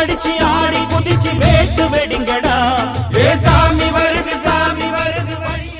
அடிச்சு ஆடி குதிச்சு வேட்டு வெடிங்கடா. ஏ சாமி வருது சாமி வருது வழிய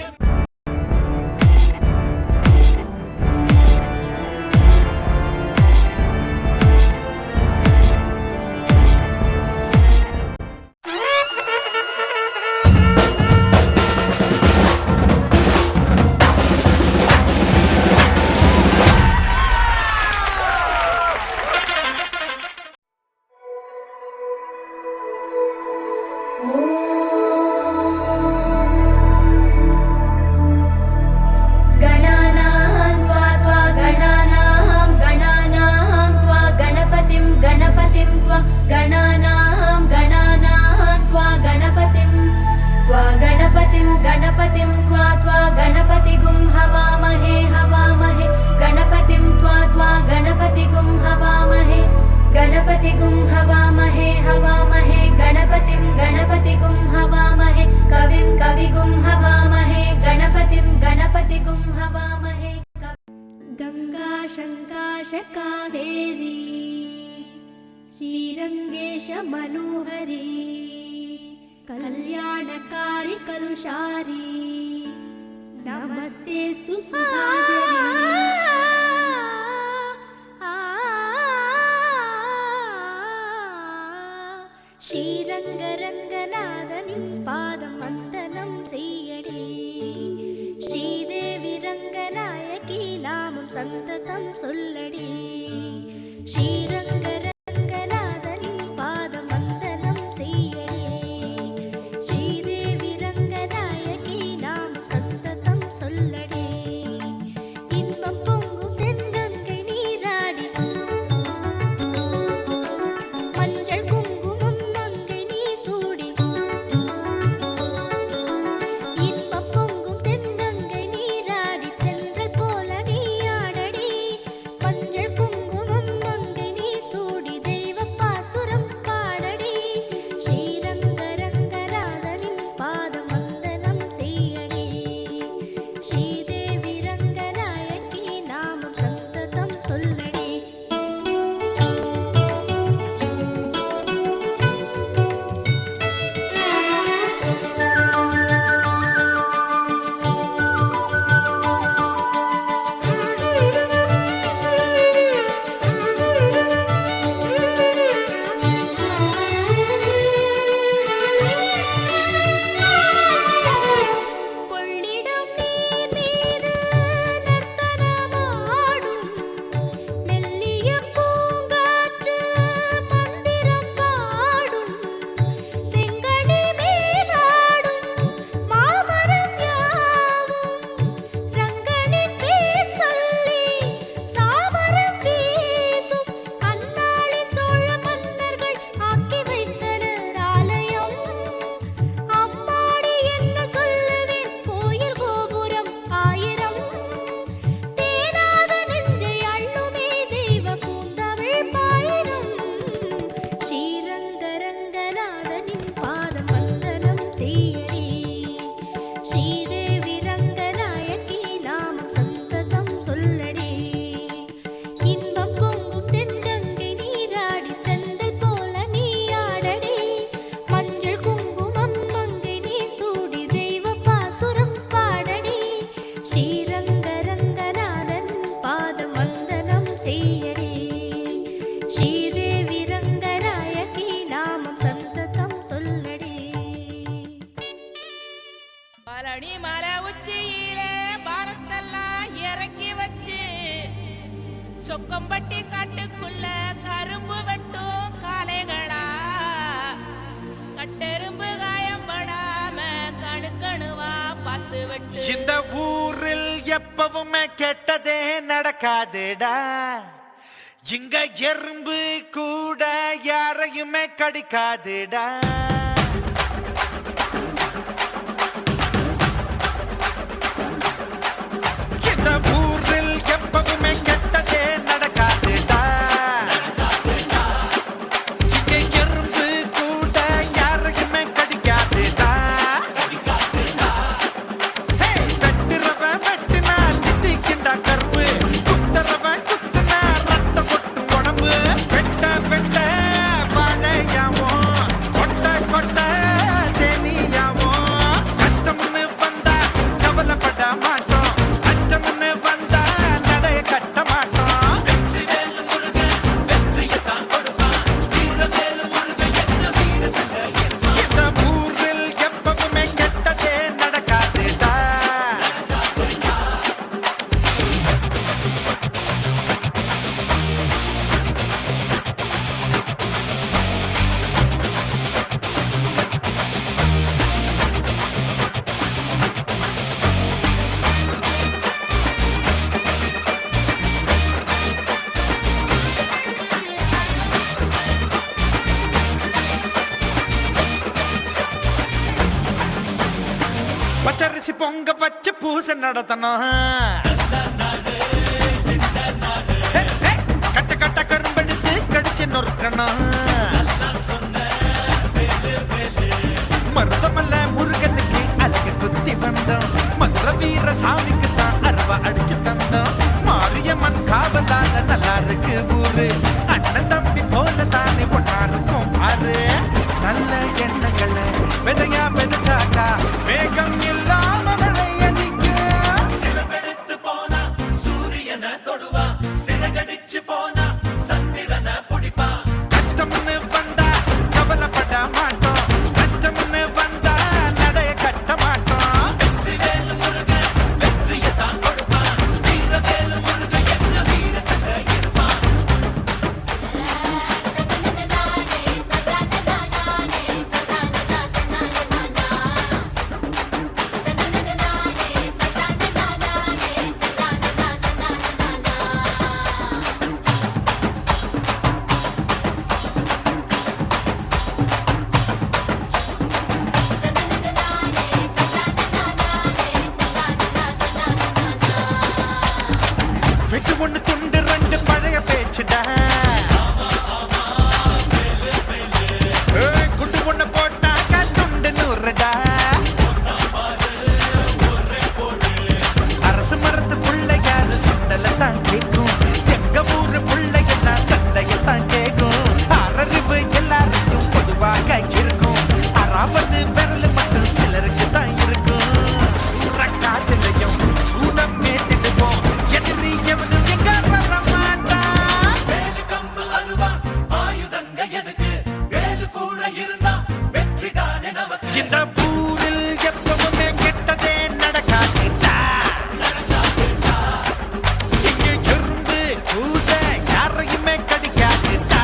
गणपतिगुं हवामहे हवामहे गणपतिं गणपतिगुं हवामहे कविं कविगुं हवामहे गणपतिं गणपतिगुं हवामहे गंगा शंकाश कावेरी श्रीरंगेश मनोहरी कल्याणकारी कलुषारी नमस्तेस्तु सुधाजरी ஸ்ரீரங்கரங்கநாதனின் பாதம் வந்தனம் செய்யடி ஸ்ரீதேவி ரங்கநாயகி நாமம் சந்ததம் சொல்லடி ஸ்ரீரங்கரங்கநாதனின் பாதம் வந்தனம் செய்யடி ஸ்ரீதேவி ரங்கநாயகி நாமம் சந்ததம் சொல்லடி இன்பம் பொங்கும் தென்கங்கை நீராடி மஞ்சள் சொக்கம்பட்டி காட்டுக்குள்ள கரும்பு வெட்டும் காளைகளா கட்டெரும்பு காயம்படாம கணுக்கணுவா பார்த்து வெட்டு. இந்த ஊரில் எப்பவுமே கெட்டதே நடக்காதுடா. இங்க எறும்பு கூட யாரையுமே கடிக்காதுடா. இந்த ஊரில் எப்பவுமே கெட்டதே நடக்காதுடா. இங்க எறும்பு கூட யாரையுமே கடிக்காதுடா. வெட்டுறவன் வெட்டினா திட்டிக்கிண்டா கரும்பு, குத்துறவன் குத்துனா ரத்தம் கொட்டும் உடம்பு. வெட்ட வெட்ட வாழையா பொங்க வச்சு பூசை நடத்தணும் கட்ட கட்ட கரும்பெடுத்து கடிச்சு நொறுக்கணும் மருதமல்ல முருகனுக்கு அழகு குத்தி வந்தோம் மதுரை வீர சாமிக்கு தான் அருவா அடிச்சு தந்தோம் மாரியம்மன் காவலால நல்லா இருக்கு ஊரு அண்ணன் தம்பி போல தானே ஒன்னா இருக்கும் பாரு நல்ல எண்ணங்களை விதையா விதைச்சாக்கா வேகம் இல்லாம மழை அடிக்கும் சிலம்பெடுத்து போனா சூரியனை தொடுவா சிறகடிச்சு போனா சந்திரனை பிடிப்பா கஷ்டம்னு வந்தா கவலைப்பட மாட்டோம் கஷ்டம்னு வந்தா நடைய கட்ட மாட்டோம் வெற்றி வேலு முருகன் வெற்றியை தான் கொடுப்பான் வீர வேலு முருகன் எங்க வீரத்துல இருப்பான் வெட்டு ஒண்ணு துண்டு ரெண்டு பழைய பேச்சுடா குண்டு ஒண்ணு போட்டாக்கா துண்டு நூறுடா அரசு மரத்து பிள்ளையாரு சுண்டல தான் கேட்கும் எங்க ஊரு பிள்ளைகள்லாம் சண்டைய தான் கேட்கும் அரறிவு எல்லாருக்கும் பொதுவாக இருக்கும் அறாவது விரல் மட்டும் சிலருக்கு தான் இருக்கும் சூறக்காத்திலையும் சூடம் மேத்திடுவோம் எதிரி எவனும் எங்க வர மாட்டான் வேலு கம்பு அருவா ஆயுதங்க எதுக்கு வேலு கூட இருந்தா வெற்றி தானே நமக்கு இந்த ஊரில் எப்பவுமே கெட்டதே நடக்காதுடா இங்க எறும்பு கூட யாரையுமே கடிக்காதுடா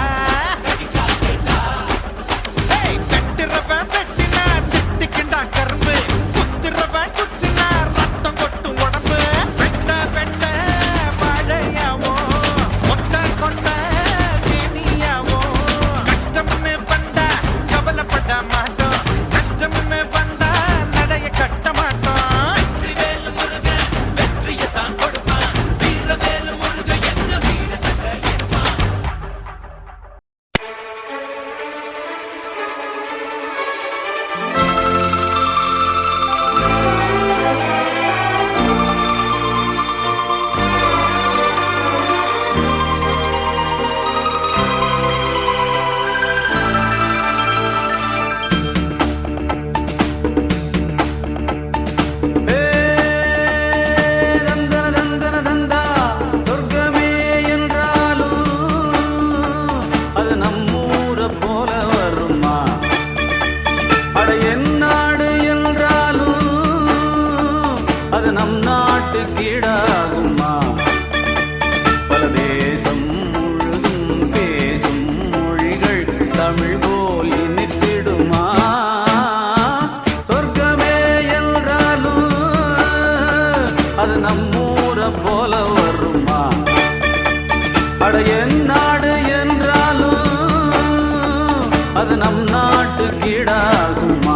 கட்டுறவன் வெட்டினா திட்டுக்கிண்டா கரும்பு குத்துறவன் குத்தினா ரத்தம் கொட்டும் உடம்பு வெட்ட வெட்ட வாழையாவோ கொட்ட கொட்ட தேனியாவோ கஷ்டம்னு வந்தா கவலைப்பட மாட்டோம் கஷ்டம்னு வந்தா நடைய கட்ட மாட்டோம் வெற்றி வேலு முருகன் வெற்றியை தான் கொடுப்பான் வீர வேலு முருகன் எங்க வீரத்துல இருப்பான் சொர்க்கமே என்றாலும் அது நம்மூரை போல வருமா அட என் நாடு என்றாலும் அது நம் நாட்டு கீழாகுமா பல தேசம் முழுதும் பேசும் மொழிகள் தமிழ் போல் இனித்திடுமா சொர்க்கமே என்றாலும் அது நம்மூரை போல வருமா அட என் நாடு என்றாலும் அது நம் நாட்டு கீழாகுமா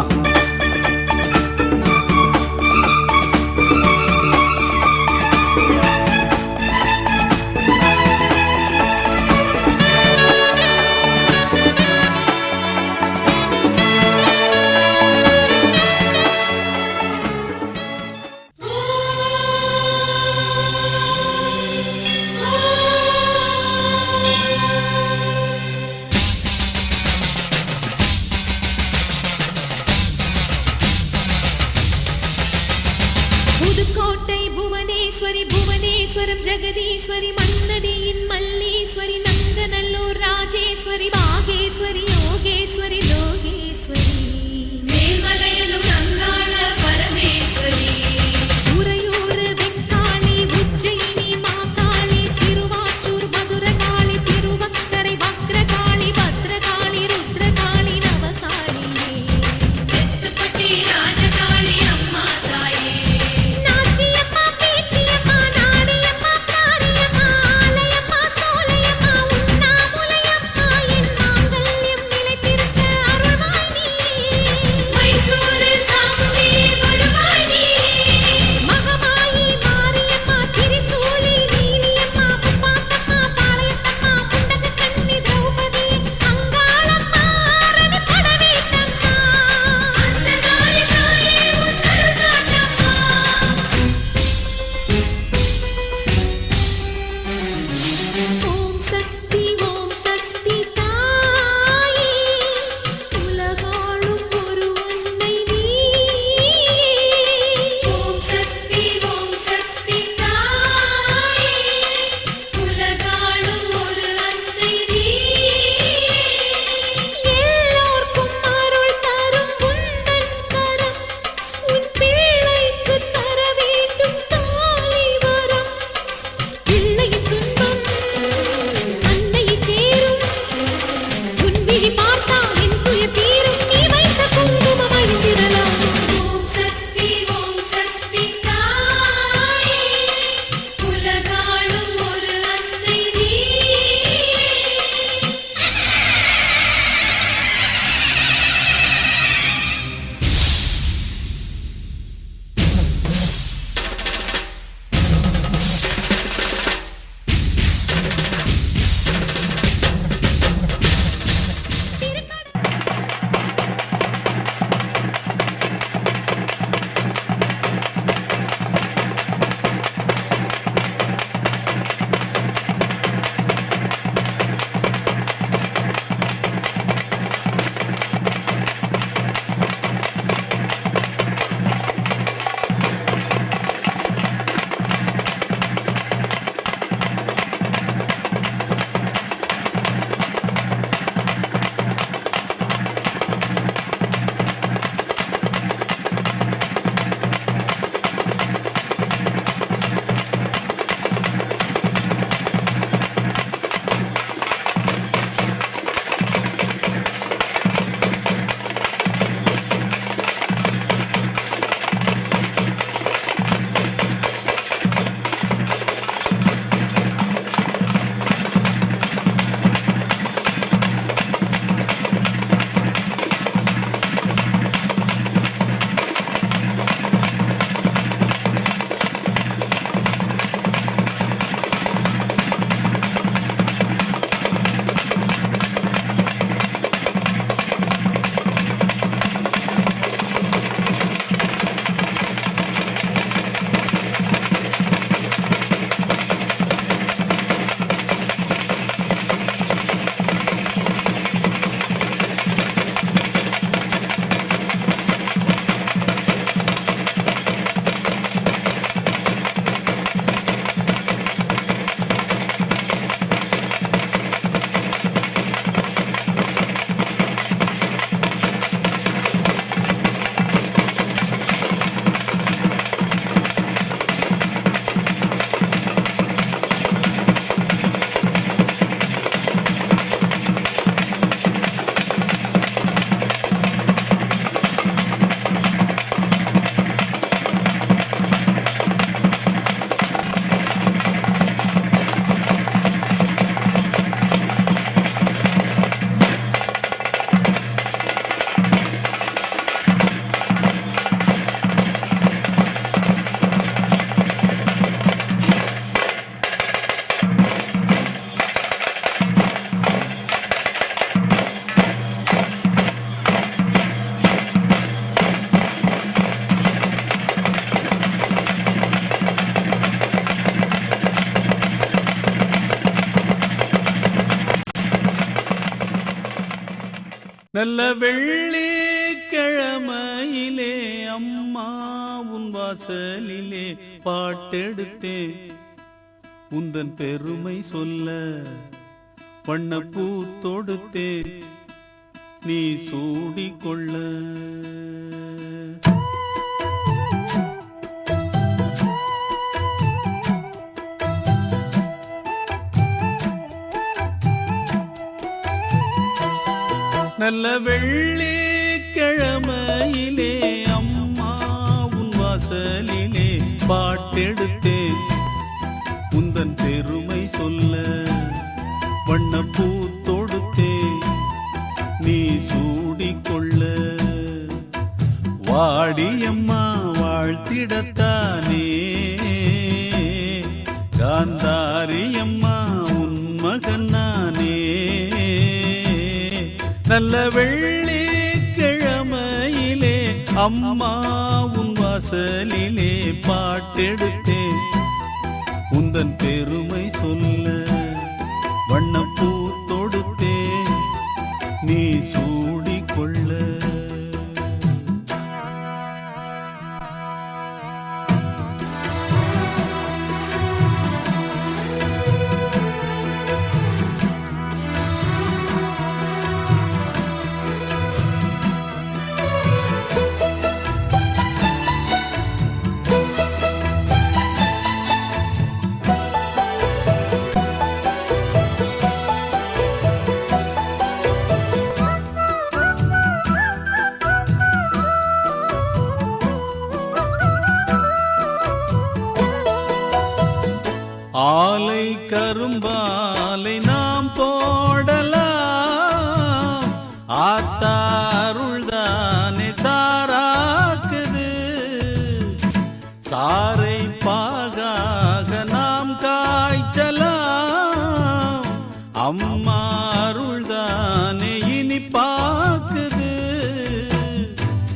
புதுக்கோட்டை புவனேஸ்வரி புவனேஸ்வரம் ஜெகதீஸ்வரி மன்னடியின் மல்லீஸ்வரி நங்கநல்லூர் ராஜேஸ்வரி பாகேஸ்வரி யோகேஸ்வரி லோகேஸ்வரி மேல்மலையனூர் அங்காள பரமேஸ்வரி உறையூர் வெக்காளி உஜ்ஜயினி மாகாளி சிறுவாச்சூர் மதுரகாளி திருவக்கரை வக்ரகாளி பத்ரகாளி ருத்ரகாளி நவகாளியே தெத்துப்பட்டி ராஜகாளி அம்மா தாயே நாச்சியம்மா பேச்சியம்மா நாடியம்மா காரியம்மா ஆலயம்மா சோலையம்மா உண்ணாமுலையம்மா என் மாங்கல்யம் நிலைத்திருக்க அருள்வாய் நீயே நல்ல வெள்ளிக்கிழமையிலே அம்மா உன் வாசலிலே பாட்டெடுத்தேன் உந்தன் பெருமை சொல்ல வண்ணப்பூ தொடுத்தேன் நீ சூடிக்கொள்ள. நல்ல வெள்ளிக்கிழமையிலே அம்மா உன் வாசலிலே பாட்டெடுத்தேன் உந்தன் பெருமை சொல்ல வண்ணப்பூ தொடுத்தேன் நீ சூடிக்கொள்ள. வாடியம்மா வாழ்த்திடத்தானே காந்தாரியம்மா உன் மகன் நானே. நல்ல வெள்ளிக்கிழமையிலே அம்மா உன் வாசலிலே பாட்டெடுத்தேன் உந்தன் பெருமை சொல்ல வண்ணப்பூ தொடுத்தேன் நீ சூடிக்கொள்ள. ஆலை கரும்பாலை நாம் போடலாம் ஆத்தாருள்தானே சாராக்குது. சாரை பாகாக நாம் காய்ச்சலாம் அம்மா அருள்தானே இனிப்பாக்குது.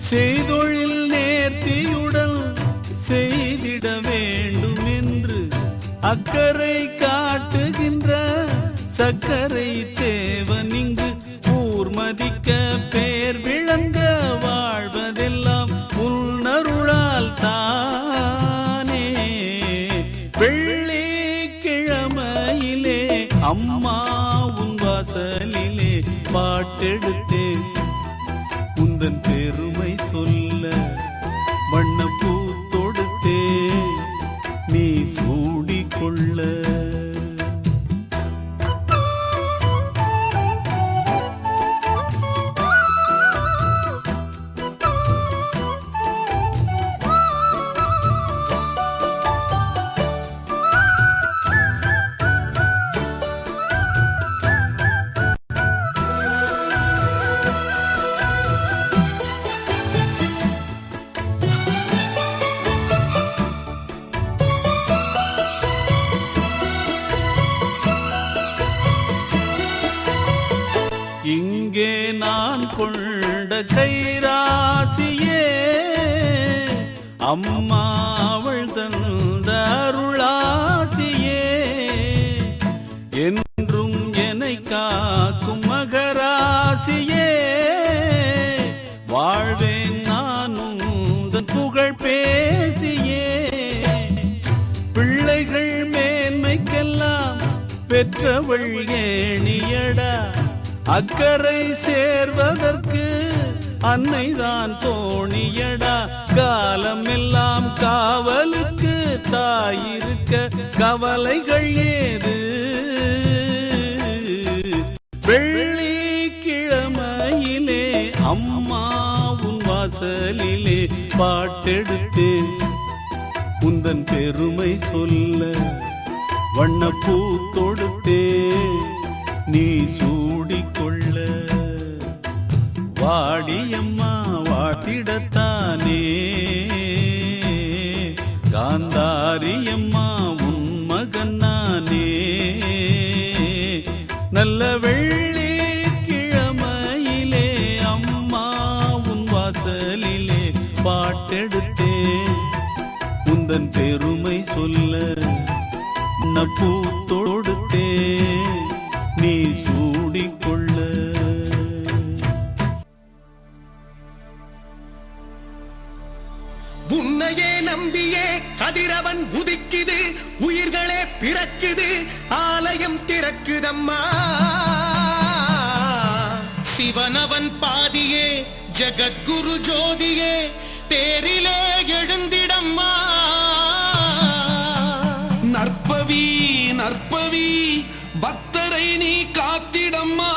செய்தொழில் நேர்த்தியுடன் செய்திட வேண்டும் என்று அக்கறை காட்டுகின்ற சக்கரை தேவன் இங்கு ஊர்மதிக்க பேர் விளங்க வாழ்வதெல்லாம் உன்னருளால் தானே. வெள்ளிக்கிழமையிலே அம்மா உன் வாசலிலே பாட்டெடுத்தேன் உந்தன் பெருமை சொல்ல வண்ணப்பூ தொடுத்தேன் நீ சூடிக்கொள்ள. இங்கே நான் கொண்ட கைராசியே அம்மா அவள் தந்த அருளாசியே என்றும் என்னை காக்கும் மகராசியே. வாழ்வேன் நானும் உந்தன் புகழ் பேசியே. பிள்ளைகள் மேன்மைக்கெல்லாம் பெற்றவள் ஏணியடா அக்கறை சேர்வதற்கு அன்னைதான் தோணியடா. காலம் எல்லாம் காவலுக்கு தாயிருக்க கவலைகள் ஏது. வெள்ளிக்கிழமையிலே அம்மா உன் வாசலிலே பாட்டெடுத்தேன் உந்தன் பெருமை சொல்ல வண்ணப்பூ தொடுத்தேன் நீ சூடிக்கொள்ள. வாடியம்மா வாழ்த்திடத்தானே காந்தாரியம்மா உன் மகன் நானே. நல்ல வெள்ளிக்கிழமையிலே அம்மா உன் வாசலிலே பாட்டெடுத்தேன் உந்தன் பெருமை சொல்ல வண்ணப்பூ தொடுத்தேன் நீ சூடிக்கொள்ள. நம்பியே கதிரவன் உதிக்குது, உயிர்களே பிறக்குது, ஆலயம் திறக்குதம்மா. சிவனவன் பாதியே ஜகத்குரு ஜோதியே தேரிலே எழுந்திடம்மா. நற்பவி நற்பவி பக்தரை நீ காத்திடம்மா.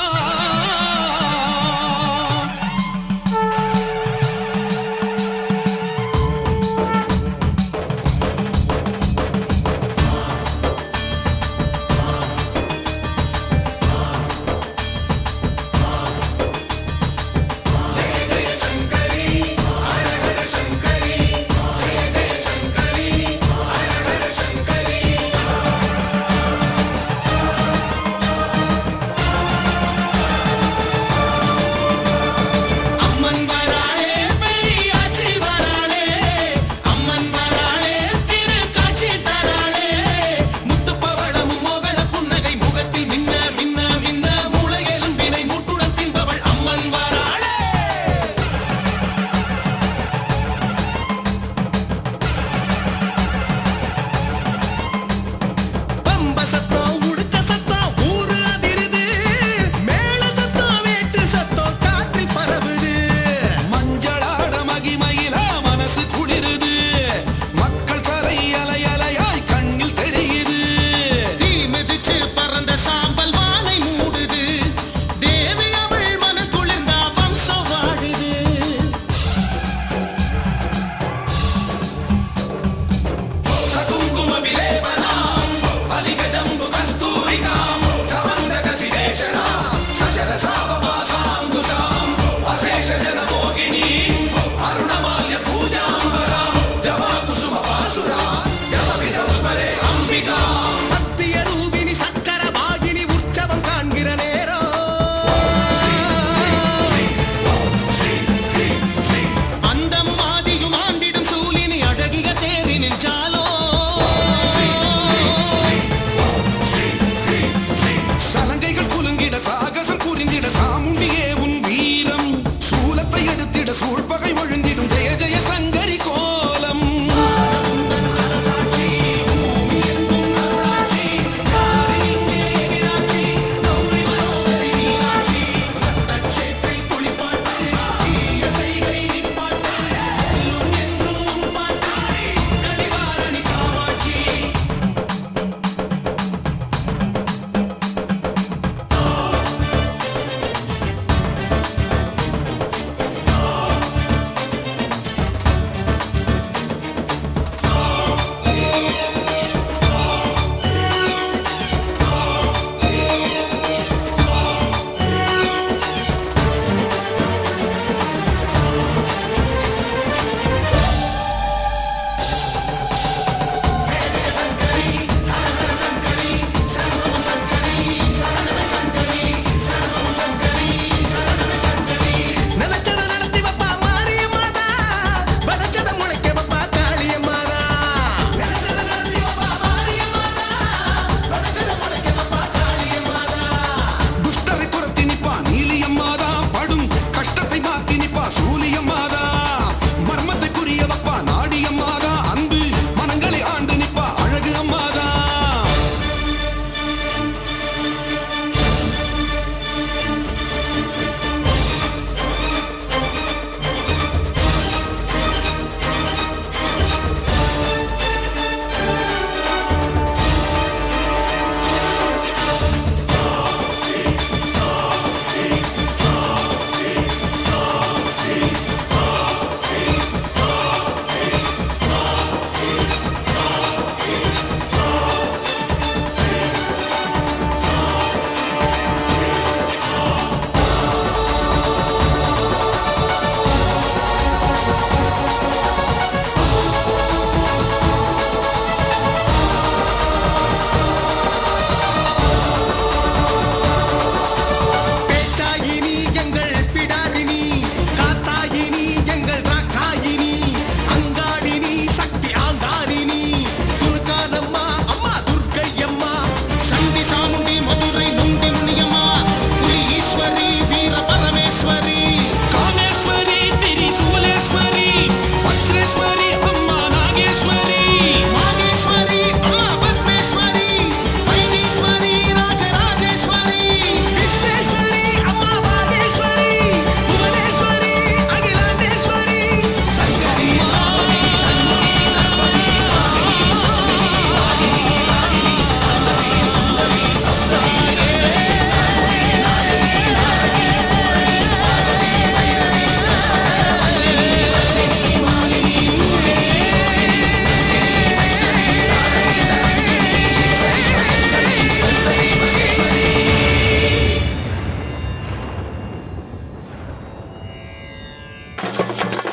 ஆ